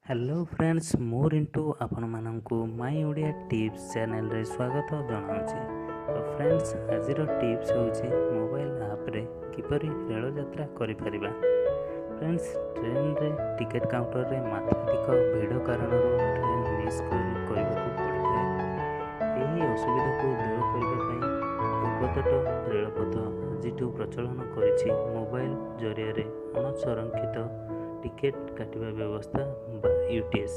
Hello friends मोर into आपण मानू माई Odia tips channel रे स्वागत जनाऊँचे। तो फ्रेंड्स आज टिप्स होची मोबाइल ऐप रे किपरि रेल यात्रा करि परिबा। फ्रेंड्स ट्रेन रे टिकेट काउंटर रे मात्राधिक भिड़ कारण ट्रेन मिस करबाकू पड़िଥାଏ। एही असुविधा को दूर करबा पई पूर्वतट रेलपथ आजिठू प्रचलन करिछि मोबाइल जरिया रे अणसंरक्षित टिकेट काटिबा व्यवस्था यूटीएस।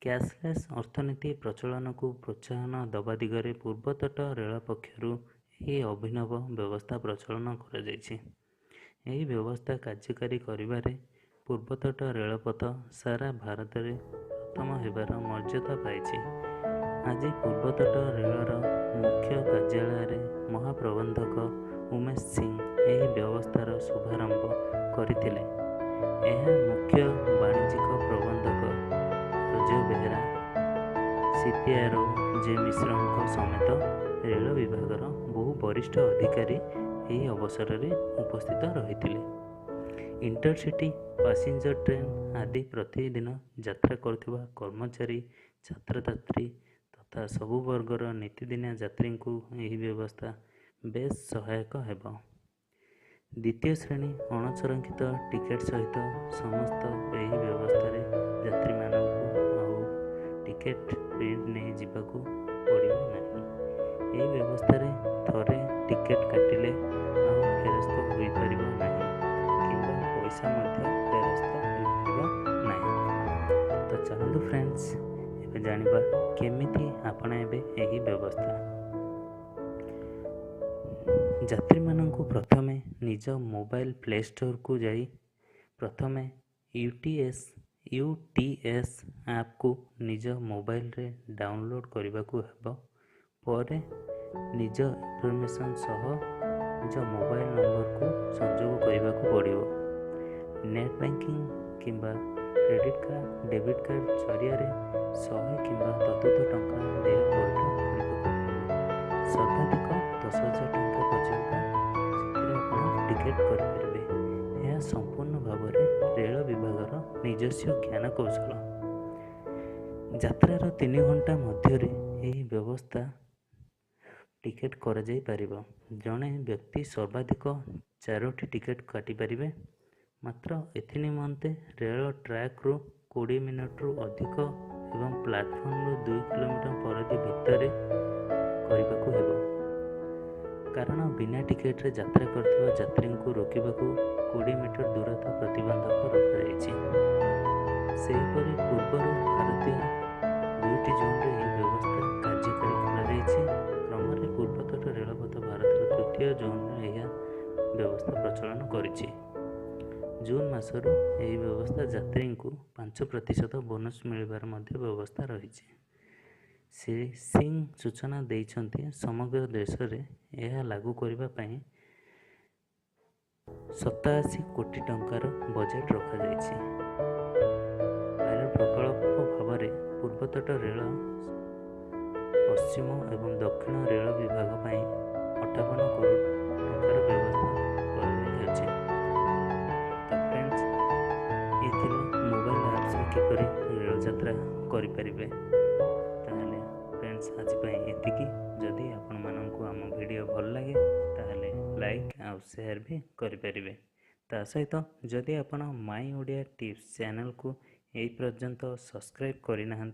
कैशलेस अर्थनीति प्रचलन को प्रोत्साहन दबा दिगरे पूर्वतट रेल पक्षरु यह अभिनव व्यवस्था प्रचलन कर यही व्यवस्था कार्यकारी करिबारे पूर्वतट रेलपथ सारा भारत में प्रथम हेबार मर्यादा पाइछि। आज पूर्वतट रेलर मुख्य कार्यालय रे महाप्रबंधक उमेश सिंह यह व्यवस्थार शुभारंभ करथिले। यह मुख्य वाणिज्यिक प्रबंधक अजय बेहरा सीपीआरओ जे मिश्र समेत रेल विभाग बहु वरिष्ठ अधिकारी यह अवसर में उपस्थित रही। इंटरसिटी पैसेंजर ट्रेन आदि प्रतिदिन यात्रा करुवा कर्मचारी छात्र तथा सबु वर्गर नीतिदिनिया यात्री को यह व्यवस्था बेस सहायक हेब। द्वितीय श्रेणी अणसंरक्षित टिकेट सहित समस्त यही व्यवस्था यात्री मानू टिकेट प्रिंट नहीं जावाकू पड़ो नहीं। यही व्यवस्था थरे टिकेट काटिले फेरस्त हो पार कि पैसा फेरस्त हो पार। तो चलतु फ्रेंड्स ए जानिबा केमिति आपणाइबे यही व्यवस्था। यात्री मानू प्रथमे निज मोबाइल प्ले स्टोर को जाई प्रथमे यूटीएस ऐप को निज मोबाइल रे डाउनलोड करने को हेबो। परे निज इनफॉरमेशन सह निज मोबाइल नंबर को संयोग करने को पड़िबो। नेट बैंकिंग किंबा क्रेडिट कार्ड डेबिट कार्ड जरिया 100 किंबा तदुत टंका देय पैठ करने सर्वाधिक 10,000 टंका पर्यंत टिकेट करें। यह संपूर्ण भाव में रेल विभाग निजस्व ज्ञान कौशल। यात्रार 3 घंटा मध्य यह व्यवस्था टिकेट कर जड़े व्यक्ति सर्वाधिक 4टी टिकेट काटी पारिबे। मात्र एनिमंते रेल ट्रैक रु 20 मिनट रु अधिक एवं प्लाटफॉर्म रु 2 किलोमीटर परिधि भितर करने को हेबो। कारण बिना टिकेट रे यात्रा करथिबा यात्री को रोकबाकू 20 मीटर दूरता प्रतिबंधक रखाଯାଇଛି। सेहीपरि पूर्वर भारतीय 2टी जोन रे यह व्यवस्था कार्यकारी कराଯାଇଛି। क्रम पूर्वतट रेलपथ भारतर 3य जोन रे यह व्यवस्था प्रचलन करिछि। जून मासरू यह व्यवस्था यात्री को 5% बोनस मिलबार मध्य व्यवस्था रही। श्री सिंह सूचना देइछन्ति समग्र देश रे यह लागू करने 87 कोटी टंकार बजेट रखा जाइछि। पायलट प्रकल्प भाव में पूर्वतट रेल पश्चिम एवं दक्षिण रेल विभाग 58 करोड़ टंकार व्यवस्था कर। तो फ्रेंड्स ये मोबाइल ऐप्स किपरि रेल यात्रा करें। फ्रेंड्स आज एतिकी। जदि आपण मानू आम वीडियो भल लगे ताहले लाइक आउ शेयर भी करें। ता सहित जदि आपण माई ओडिया टिप्स चैनल को यही पर्यंत सब्सक्राइब करना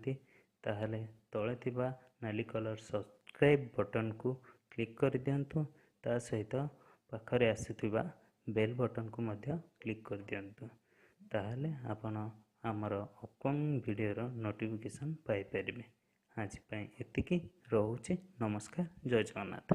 ताहले तले थिबा नाली कलर सब्सक्राइब बटन को क्लिक कर दियंतु। ता सहित पाखरे आसीथिबा बेल बटन को मध्य क्लिक कर दियंतु। ताहले आपण आमर अपकमिंग वीडियो नोटिफिकेशन पाई परिबे। आज एतिकी। रहुछि। नमस्कार। जय जगन्नाथ।